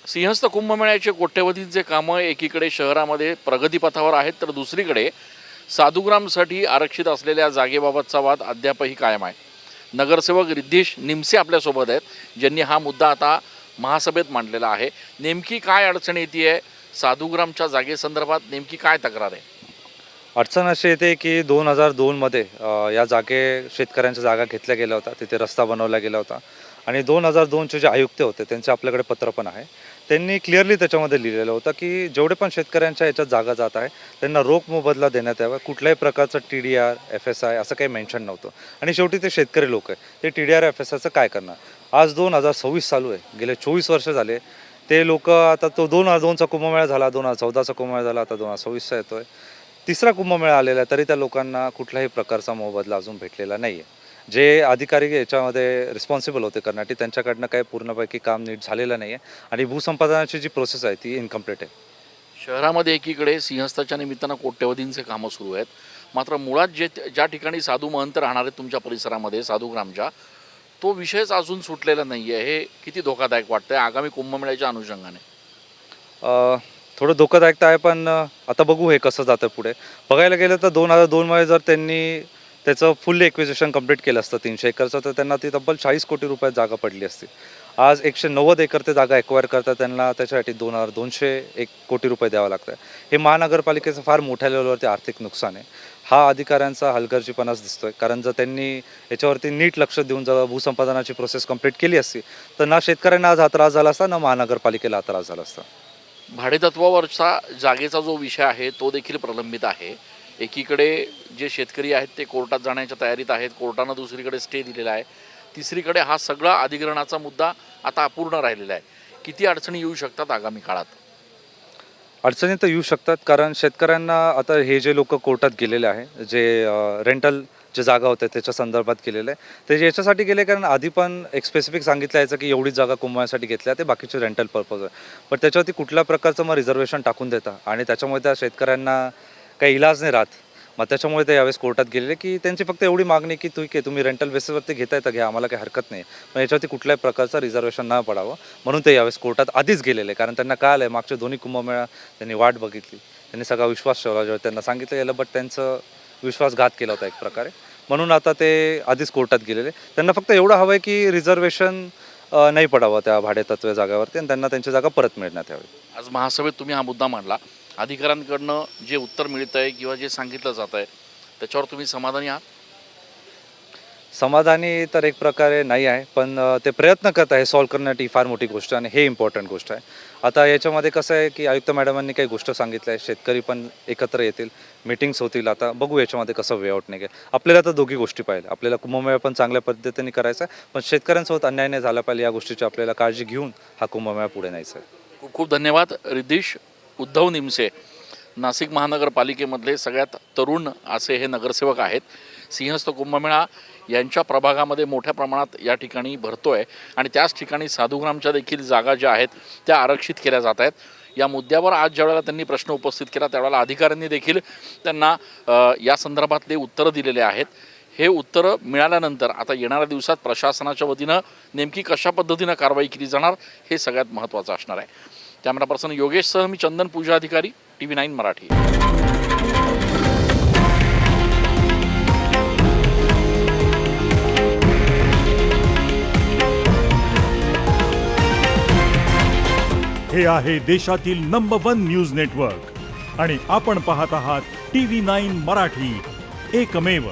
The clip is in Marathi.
सिंहस्थ कुंभमेळ्याचे कोट्यवधींचे कामं एकीकडे शहरामध्ये प्रगतीपथावर आहेत, तर दुसरीकडे साधुग्रामसाठी आरक्षित असलेल्या जागेबाबतचा वाद अद्यापही कायम आहे. नगरसेवक रिद्धेश निमसे आपल्यासोबत आहेत, ज्यांनी हा मुद्दा आता महासभेत मांडलेला आहे. नेमकी काय अडचण येते आहे, साधुग्रामच्या जागेसंदर्भात नेमकी काय तक्रार आहे? अडचण अशी येते की 2002मध्ये या शेतकऱ्यांच्या जागा घेतल्या गेल्या होत्या, तिथे रस्ता बनवला गेला होता आणि 2002चे जे आयुक्त होते त्यांचे आपल्याकडे पत्र पण आहे. त्यांनी क्लिअरली त्याच्यामध्ये लिहिलेलं होतं की जेवढे पण शेतकऱ्यांच्या याच्यात जागा जात आहे त्यांना रोख मोबदला देण्यात यावा. कुठल्याही प्रकारचं TDR FSI असं काही मेन्शन नव्हतं आणि शेवटी ते शेतकरी लोक आहे, ते TDR FSIचं काय करणार? आज 2026 चालू आहे, गेले 24 वर्ष झाले ते लोक. आता तो 2002चा कुंभमेळा झाला, 2014चा कुंभमेळा झाला, आता 2026चा येतोय, तिसरा कुंभमेळा आलेला आहे, तरी त्या लोकांना कुठल्याही प्रकारचा मोबदला अजून भेटलेला नाही आहे. जे अधिकारी याच्यामध्ये रिस्पॉन्सिबल होते करण्यासाठी त्यांच्याकडनं काही पूर्णपैकी काम नीट झालेलं नाही आहे आणि भूसंपादनाची जी प्रोसेस आहे ती इनकम्प्लीट आहे. शहरामध्ये एकीकडे सिंहस्थाच्या निमित्तानं कोट्यवधींचे कामं सुरू आहेत, मात्र मुळात ज्या ठिकाणी साधू महंत राहणार आहेत तुमच्या परिसरामध्ये साधुग्रामच्या, तो विषयच अजून सुटलेला नाही आहे. हे किती धोकादायक वाटतंय आगामी कुंभमेळ्याच्या अनुषंगाने? थोडं धोकादायक तर आहे, पण आता बघू हे कसं जातं पुढे. बघायला गेलं तर 2002मध्ये जर त्यांनी त्याचं फुल एक्विजिशन कंप्लीट केलं असतं 300 एकरचं, तर त्यांना ती तब्बल 40 कोटी रुपयात जागा पडली असती. आज 190 एकर ते जागा एक्वायर करतात, त्यांना त्याच्यासाठी 2,201 कोटी रुपये द्यावं लागतं. हे महानगरपालिकेचं फार मोठ्या लेवलवरती आर्थिक नुकसान आहे. हा अधिकाऱ्यांचा हलगर्जीपणाच दिसतोय, कारण जर त्यांनी याच्यावरती नीट लक्ष देऊन जर भूसंपादनाची प्रोसेस कंप्लीट केली असती तर ना शेतकऱ्यांना आज हा त्रास झाला असता, ना महानगरपालिकेला हा त्रास झाला असता. भाडेतत्वावरचा जागेचा जो विषय आहे तो देखील प्रलंबित आहे. एकीकडे जे शेतकरी आहेत ते कोर्टात जाण्याच्या तयारीत आहेत, कोर्टानं दुसरीकडे स्टे दिलेला आहे, तिसरीकडे हा सगळा अधिग्रहणाचा मुद्दा आता अपूर्ण राहिलेला आहे. किती अडचणी येऊ शकतात आगामी काळात? अडचणी तर येऊ शकतात, कारण शेतकऱ्यांना आता हे जे लोक कोर्टात गेलेले आहे, जे रेंटल जे जागा होत्या त्याच्या संदर्भात केलेलं आहे, ते याच्यासाठी गेले कारण आधी पण एक स्पेसिफिक सांगितलं यायचं की एवढीच जागा कुंभण्यासाठी घेतल्या, ते बाकीचे रेंटल पर्पज आहे. पण त्याच्यावरती कुठल्या प्रकारचं मग रिझर्वेशन टाकून देता आणि त्याच्यामुळे त्या शेतकऱ्यांना काही इलाज नाही राहत. मग त्याच्यामुळे ते यावेळेस कोर्टात गेलेले की त्यांची फक्त एवढी मागणी की ठीक आहे, तुम्ही रेंटल बेसिसवरती घेताय तर घ्या, आम्हाला काही हरकत नाही, पण याच्यावरती कुठल्याही प्रकारचं रिझर्वेशन न पडावं म्हणून ते यावेळेस कोर्टात आधीच गेलेले. कारण त्यांना काय आलं आहे, मागचे दोन्ही कुंभमेळा त्यांनी वाट बघितली, त्यांनी सगळा विश्वास ठेवला जेव्हा त्यांना सांगितलं गेलं, बट त्यांचं विश्वासघात केला होता एक प्रकारे. म्हणून आता ते आधीच कोर्टात गेलेले. त्यांना फक्त एवढं हवं आहे की रिझर्वेशन नाही पडावं त्या भाडेतत्व जागावरती आणि त्यांना त्यांची जागा परत मिळण्यात यावी. आज महासभेत तुम्ही हा मुद्दा मांडला. अधिकाऱ्यांकडनं जे उत्तर मिळतं आहे किंवा जे सांगितलं जात आहे त्याच्यावर तुम्ही समाधानी आहात? समाधानी तर एक प्रकारे नाही आहे, पण ते प्रयत्न करत आहे सॉल्व्ह करण्यासाठी, फार मोठी गोष्ट आणि हे इम्पॉर्टंट गोष्ट आहे. आता याच्यामध्ये कसं आहे की आयुक्त मॅडमांनी काही गोष्ट सांगितलं आहे, शेतकरी पण एकत्र येतील, मीटिंग्स होतील. आता बघू याच्यामध्ये कसं वे आउट निघेल. आपल्याला तर दोघी गोष्टी पाहिजे, आपल्याला कुंभमेळा पण चांगल्या पद्धतीने करायचा आहे, पण शेतकऱ्यांसोबत अन्याय नाही झाला पाहिजे या गोष्टीची आपल्याला काळजी घेऊन हा कुंभमेळा पुढे न्यायचा आहे. खूप खूप धन्यवाद. रिद्धेश उद्धव निमसे, नाशिक महानगरपालिकेमधले सगळ्यात तरुण असे हे नगरसेवक आहेत. सिंहस्थ कुंभमेळा यांच्या प्रभागामध्ये मोठ्या प्रमाणात या ठिकाणी भरतोय आणि त्याच ठिकाणी साधुग्रामच्या देखील जागा ज्या आहेत त्या आरक्षित केल्या जात आहेत. या मुद्द्यावर आज ज्यावेळेला त्यांनी प्रश्न उपस्थित केला त्यावेळेला अधिकाऱ्यांनी देखील त्यांना या संदर्भातले उत्तरं दिलेले आहेत. हे उत्तरं मिळाल्यानंतर आता येणाऱ्या दिवसात प्रशासनाच्या वतीनं नेमकी कशा पद्धतीनं कारवाई केली जाणार हे सगळ्यात महत्त्वाचं असणार आहे. कॅमेरा पर्सन योगेशसह मी चंदन पूजा अधिकारी, TV9 मराठी. हे आहे देशातील नंबर 1 न्यूज नेटवर्क आणि आपण पाहत आहात TV9 मराठी, एकमेव.